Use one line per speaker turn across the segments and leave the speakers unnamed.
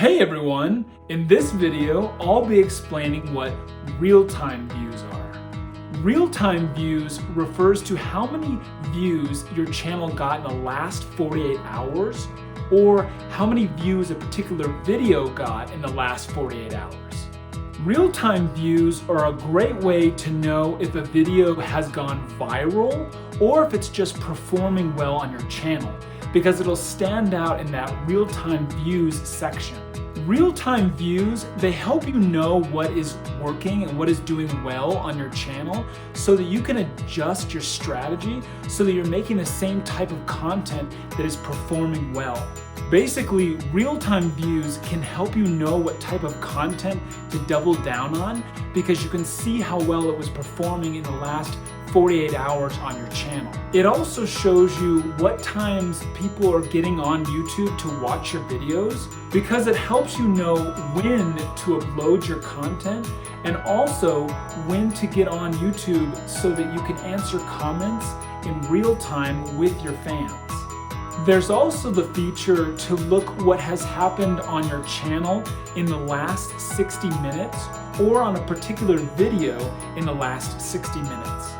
Hey everyone! In this video, I'll be explaining what real-time views are. Real-time views refers to how many views your channel got in the last 48 hours, or how many views a particular video got in the last 48 hours. Real-time views are a great way to know if a video has gone viral or if it's just performing well on your channel, because it'll stand out in that real-time views section. Real-time views, they help you know what is working and what is doing well on your channel so that you can adjust your strategy so that you're making the same type of content that is performing well. Basically, real-time views can help you know what type of content to double down on because you can see how well it was performing in the last 48 hours on your channel. It also shows you what times people are getting on YouTube to watch your videos because it helps you know when to upload your content and also when to get on YouTube so that you can answer comments in real time with your fans. There's also the feature to look what has happened on your channel in the last 60 minutes or on a particular video in the last 60 minutes.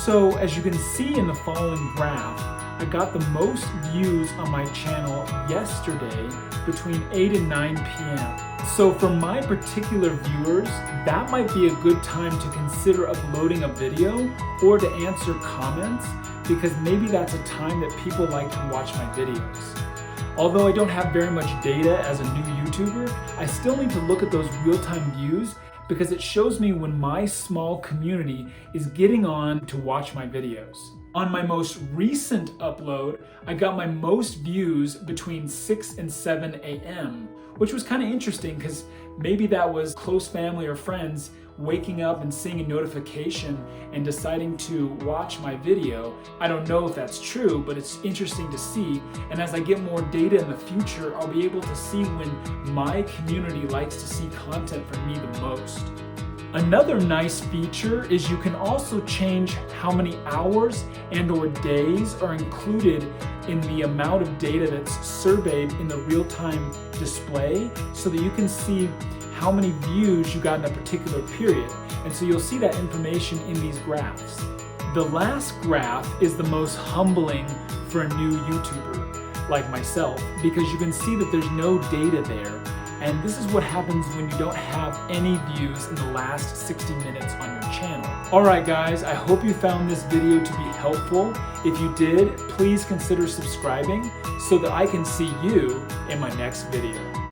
So as you can see in the following graph, I got the most views on my channel yesterday between 8 and 9 p.m. So for my particular viewers, that might be a good time to consider uploading a video or to answer comments because maybe that's a time that people like to watch my videos. Although I don't have very much data as a new YouTuber, I still need to look at those real-time views because it shows me when my small community is getting on to watch my videos. On my most recent upload, I got my most views between 6 and 7 a.m., which was kind of interesting because maybe that was close family or friends waking up and seeing a notification and deciding to watch my video. I don't know if that's true, but it's interesting to see. And as I get more data in the future, I'll be able to see when my community likes to see content from me the most. Another nice feature is you can also change how many hours and/or days are included in the amount of data that's surveyed in the real-time display so that you can see how many views you got in a particular period. And so you'll see that information in these graphs. The last graph is the most humbling for a new YouTuber like myself because you can see that there's no data there. And this is what happens when you don't have any views in the last 60 minutes on your channel. Alright guys, I hope you found this video to be helpful. If you did, please consider subscribing so that I can see you in my next video.